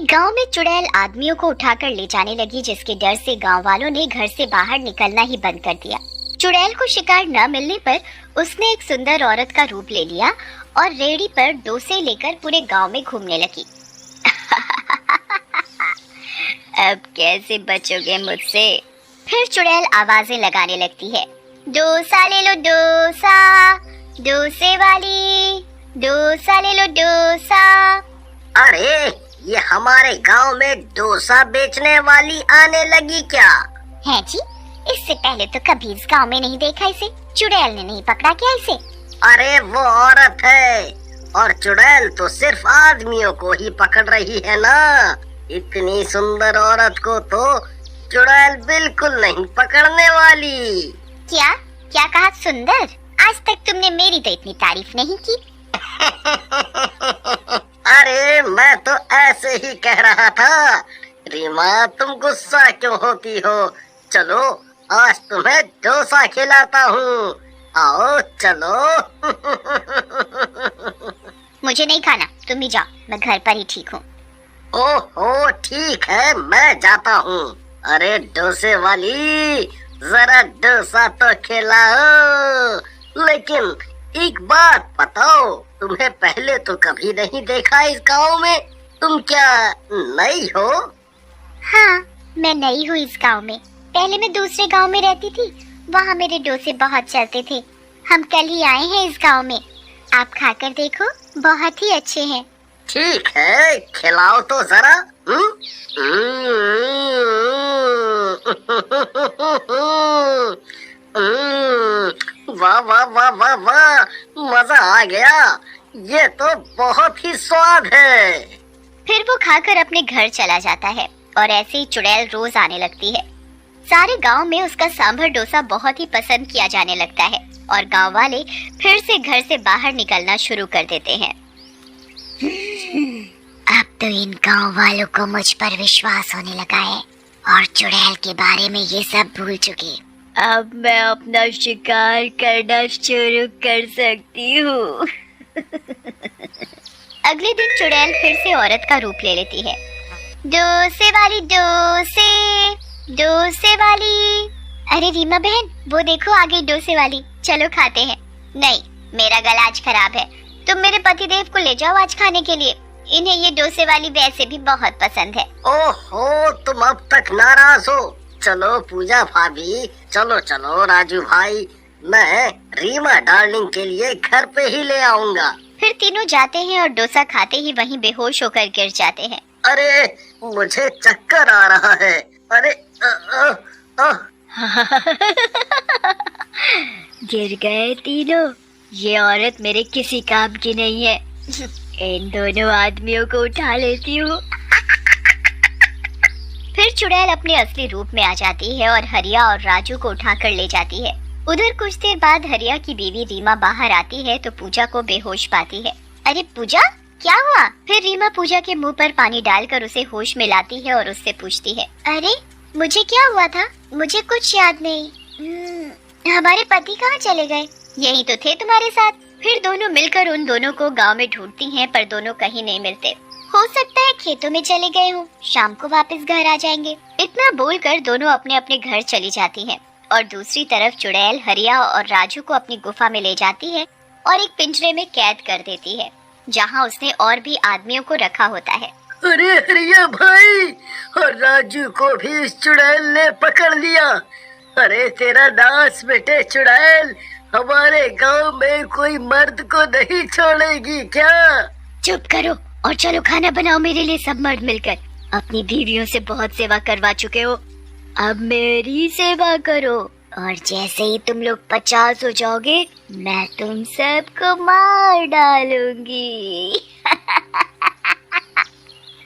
गांव में चुड़ैल आदमियों को उठाकर ले जाने लगी, जिसके डर से गांव वालों ने घर से बाहर निकलना ही बंद कर दिया। चुड़ैल को शिकार न मिलने पर उसने एक सुंदर औरत का रूप ले लिया और रेहड़ी पर डोसे लेकर पूरे गांव में घूमने लगी। अब कैसे बचोगे मुझसे? फिर चुड़ैल आवाजें लगाने लगती है। डोसा ले लो डोसा, डोसे वाली, डोसा ले लो डोसा। अरे ये हमारे गांव में डोसा बेचने वाली आने लगी क्या? है जी, इससे पहले तो कभी इस गांव में नहीं देखा इसे। चुड़ैल ने नहीं पकड़ा क्या इसे? अरे वो औरत है, और चुड़ैल तो सिर्फ आदमियों को ही पकड़ रही है ना। इतनी सुंदर औरत को तो चुड़ैल बिल्कुल नहीं पकड़ने वाली। क्या क्या कहा? सुंदर? आज तक तुमने मेरी तो इतनी तारीफ नहीं की। अरे मैं तो ऐसे ही कह रहा था। रीमा, तुम गुस्सा क्यों होती हो? चलो आज तुम्हें डोसा खिलाता हूँ, आओ चलो। मुझे नहीं खाना, तुम ही जाओ, मैं घर पर ही ठीक हूँ। ओहो ठीक है, मैं जाता हूँ। अरे डोसे वाली, जरा डोसा तो खिलाओ। लेकिन एक बात बताओ, तुम्हें पहले तो कभी नहीं देखा इस गांव में। तुम क्या नई हो? हाँ, मैं नई हूँ इस गांव में। पहले मैं दूसरे गांव में रहती थी, वहाँ मेरे डोसे बहुत चलते थे। हम कल ही आए हैं इस गांव में, आप खाकर देखो, बहुत ही अच्छे हैं। ठीक है, खिलाओ तो जरा। वाह वाह वाह वाह वाह, मजा आ गया। ये तो बहुत ही स्वाद है। फिर वो खाकर अपने घर चला जाता है और ऐसे ही चुड़ैल रोज आने लगती है। सारे गांव में उसका सांभर डोसा बहुत ही पसंद किया जाने लगता है और गांव वाले फिर से घर से बाहर निकलना शुरू कर देते हैं। अब तो इन गांव वालों को मुझ पर विश्वास होने लगा है और चुड़ैल के बारे में ये सब भूल चुके। अब मैं अपना शिकार करना शुरू कर सकती हूँ। अगले दिन चुड़ैल फिर से औरत का रूप ले लेती है। डोसे वाली डोसे, डोसे वाली। अरे रीमा बहन, वो देखो आ गई डोसे वाली, चलो खाते हैं। नहीं, मेरा गला आज खराब है, तुम मेरे पतिदेव को ले जाओ आज खाने के लिए। इन्हें ये डोसे वाली वैसे भी बहुत पसंद है। ओहो, तुम अब तक नाराज हो? चलो पूजा भाभी, चलो चलो राजू भाई, मैं रीमा डार्लिंग के लिए घर पे ही ले आऊंगा। फिर तीनों जाते हैं और डोसा खाते ही वहीं बेहोश होकर गिर जाते हैं। अरे मुझे चक्कर आ रहा है। अरे गिर गए तीनों। ये औरत मेरे किसी काम की नहीं है। इन दोनों आदमियों को उठा लेती हूँ। फिर चुड़ैल अपने असली रूप में आ जाती है और हरिया और राजू को उठाकर ले जाती है। उधर कुछ देर बाद हरिया की बीवी रीमा बाहर आती है तो पूजा को बेहोश पाती है। अरे पूजा, क्या हुआ? फिर रीमा पूजा के मुंह पर पानी डालकर उसे होश में लाती है और उससे पूछती है, अरे मुझे क्या हुआ था? मुझे कुछ याद नहीं। हमारे पति कहाँ चले गए? यही तो थे तुम्हारे साथ। फिर दोनों मिलकर उन दोनों को गांव में ढूंढती हैं, पर दोनों कहीं नहीं मिलते। हो सकता है खेतों में चले गए हों, शाम को वापस घर आ जाएंगे। इतना बोलकर दोनों अपने अपने घर चली जाती हैं और दूसरी तरफ चुड़ैल हरिया और राजू को अपनी गुफा में ले जाती है और एक पिंजरे में कैद कर देती है, जहाँ उसने और भी आदमियों को रखा होता है। अरे हरिया भाई, और राजू को भी इस चुड़ैल ने पकड़ लिया। अरे तेरा नाश बेटे चुड़ैल, हमारे गांव में कोई मर्द को नहीं छोड़ेगी क्या? चुप करो और चलो खाना बनाओ मेरे लिए सब मर्द मिलकर। अपनी बीवियों से बहुत सेवा करवा चुके हो, अब मेरी सेवा करो और जैसे ही तुम लोग 50 हो जाओगे मैं तुम सबको मार डालूंगी।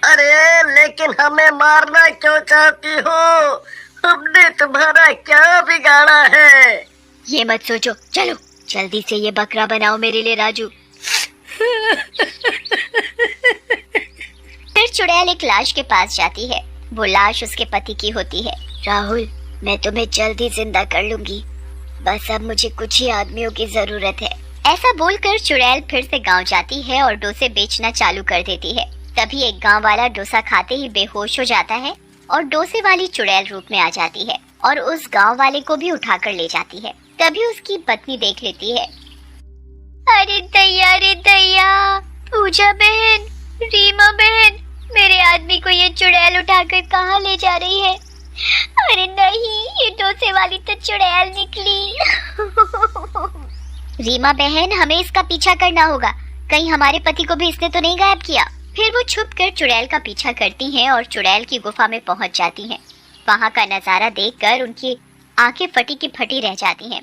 अरे लेकिन हमें मारना क्यों चाहती हो? हमने तुम्हारा क्या बिगाड़ा है? ये मत सोचो, चलो जल्दी से ये बकरा बनाओ मेरे लिए राजू। फिर चुड़ैल एक लाश के पास जाती है। वो लाश उसके पति की होती है। राहुल, मैं तुम्हें जल्दी जिंदा कर लूंगी, बस अब मुझे कुछ ही आदमियों की जरूरत है। ऐसा बोलकर चुड़ैल फिर से गांव जाती है और डोसे बेचना चालू कर देती है। तभी एक गांव वाला डोसा खाते ही बेहोश हो जाता है और डोसे वाली चुड़ैल रूप में आ जाती है और उस गांव वाले को भी उठाकर ले जाती है। तभी उसकी पत्नी देख लेती है। अरे दैया, पूजा बहन, रीमा बहन, मेरे आदमी को ये चुड़ैल उठाकर कहाँ ले जा रही है? अरे नहीं, ये डोसे वाली तो चुड़ैल निकली। रीमा बहन, हमें इसका पीछा करना होगा, कहीं हमारे पति को भी इसने तो नहीं गायब किया। फिर वो छुपकर चुड़ैल का पीछा करती हैं और चुड़ैल की गुफा में पहुंच जाती हैं। वहां का नजारा देखकर उनकी आंखें फटी की फटी रह जाती हैं।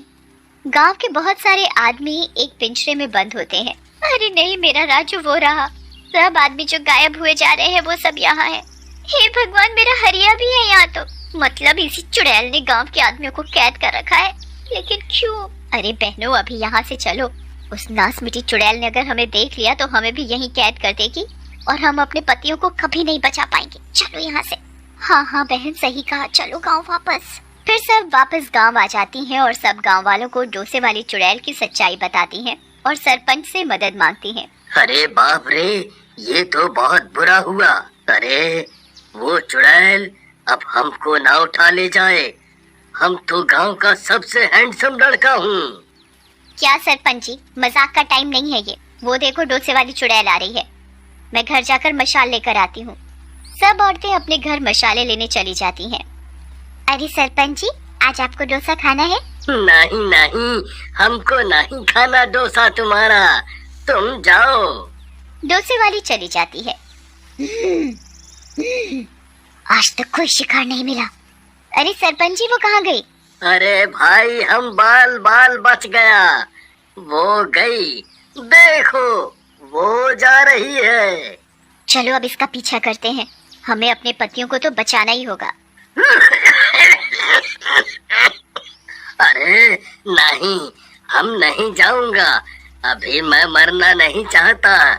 गांव के बहुत सारे आदमी एक पिंजरे में बंद होते हैं। अरे नहीं, मेरा राजू वो रहा, सब आदमी जो गायब हुए जा रहे हैं वो सब यहाँ है। हे भगवान, मेरा हरिया भी है यहाँ तो। मतलब इसी चुड़ैल ने गांव के आदमियों को कैद कर रखा है, लेकिन क्यों? अरे बहनों, अभी यहाँ से चलो, उस नास मिटी चुड़ैल ने अगर हमें देख लिया तो हमें भी यहीं कैद कर देगी और हम अपने पतियों को कभी नहीं बचा पाएंगे। चलो यहाँ से। हाँ बहन, सही कहा, चलो गाँव वापस। फिर सब वापस गांव आ जाती हैं और सब गांव वालों को डोसे वाली चुड़ैल की सच्चाई बताती हैं और सरपंच से मदद मांगती हैं। अरे बाप रे, ये तो बहुत बुरा हुआ। अरे वो चुड़ैल अब हमको ना उठा ले जाए, हम तो गांव का सबसे हैंडसम लड़का हूँ। क्या सरपंच जी, मजाक का टाइम नहीं है ये। वो देखो, डोसे वाली चुड़ैल आ रही है। मैं घर जाकर मशाल लेकर आती हूँ। सब औरतें अपने घर मशाले लेने चली जाती हैं। अरे सरपंच जी, आज आपको डोसा खाना है? नहीं, हमको नहीं खाना डोसा तुम्हारा, तुम जाओ। डोसे वाली चली जाती है। आज तक कोई शिकार नहीं मिला। अरे सरपंच जी, वो कहाँ गई? अरे भाई, हम बाल बच गया, वो गई, देखो वो जा रही है। चलो अब इसका पीछा करते हैं, हमें अपने पतियों को तो बचाना ही होगा। अरे नहीं, हम नहीं जाऊंगा, अभी मैं मरना नहीं चाहता,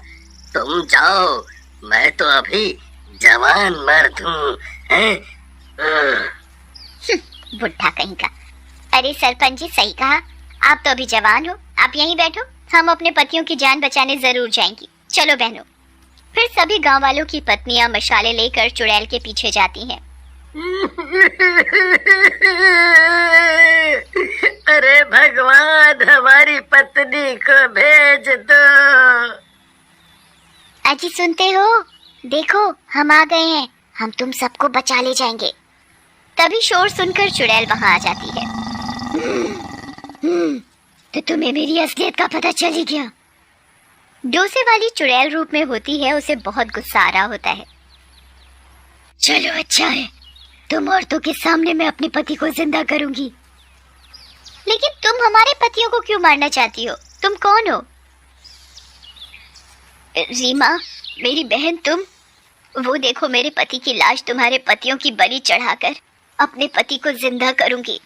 तुम जाओ, मैं तो अभी जवान मर्द हूँ। बुढ़ा कहीं का। अरे सरपंच जी, सही कहा, आप तो अभी जवान हो, आप यहीं बैठो, हम अपने पतियों की जान बचाने जरूर जाएंगी। चलो बहनों। फिर सभी गांव वालों की पत्नियां मशाले लेकर चुड़ैल के पीछे जाती हैं। अरे भगवान, हमारी पत्नी को भेज दो। अजी सुनते हो? देखो, हम आ गए हैं, हम तुम सबको बचा ले जाएंगे। तभी शोर सुनकर चुड़ैल वहां आ जाती है। तो तुम्हें मेरी असलियत का पता चल ही गया। डोसे वाली चुड़ैल रूप में होती है, उसे बहुत गुस्सा आ रहा होता है। चलो अच्छा है, तुम औरतों के सामने मैं अपने पति को जिंदा करूंगी। लेकिन तुम हमारे पतियों को क्यों मारना चाहती हो? तुम कौन हो? रीमा, मेरी बहन, तुम वो देखो, मेरे पति की लाश तुम्हारे पतियों की बलि चढ़ाकर अपने पति को जिंदा करूंगी।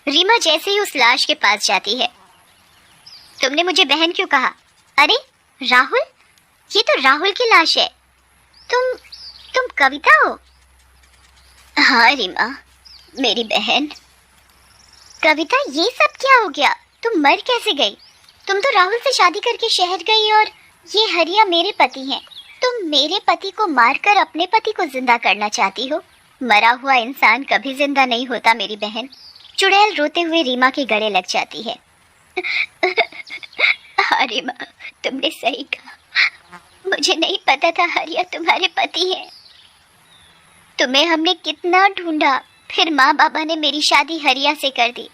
रीमा जैसे ही उस लाश के पास जाती है। तुमने मुझे बहन क्यों कहा? अरे राहुल, ये तो राहुल की लाश है। तुम कविता हो? हाँ रीमा, मेरी बहन। कविता, ये सब क्या हो गया? तुम मर कैसे गई? तुम तो राहुल से शादी करके शहर गई और ये हरिया मेरे पति हैं। तुम मेरे पति को मारकर अपने पति को जिंदा करना चाहती हो? मरा हुआ इंसान कभी जिंदा नहीं होता मेरी बहन। चुड़ैल रोते हुए रीमा के गले लग जाती है। अरे माँ, तुमने सही कहा, मुझे नहीं पता था हरिया तुम्हारे पति है। तुम्हें हमने कितना ढूंढा, फिर माँ बाबा ने मेरी शादी हरिया से कर दी।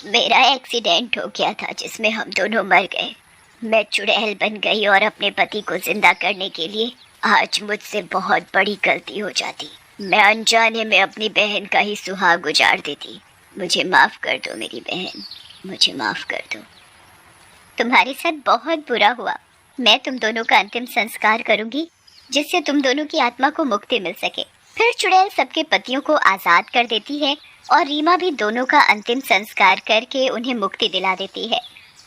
मेरा एक्सीडेंट हो गया था जिसमें हम दोनों मर गए। मैं चुड़ैल बन गई और अपने पति को जिंदा करने के लिए आज मुझसे बहुत बड़ी गलती हो जाती। मैं अनजाने में अपनी बहन का ही सुहाग गुजार देती। मुझे माफ कर दो मेरी बहन, मुझे माफ कर दो। तुम्हारे साथ बहुत बुरा हुआ। मैं तुम दोनों का अंतिम संस्कार करूंगी जिससे तुम दोनों की आत्मा को मुक्ति मिल सके। फिर चुड़ैल सबके पतियों को आजाद कर देती है और रीमा भी दोनों का अंतिम संस्कार करके उन्हें मुक्ति दिला देती है।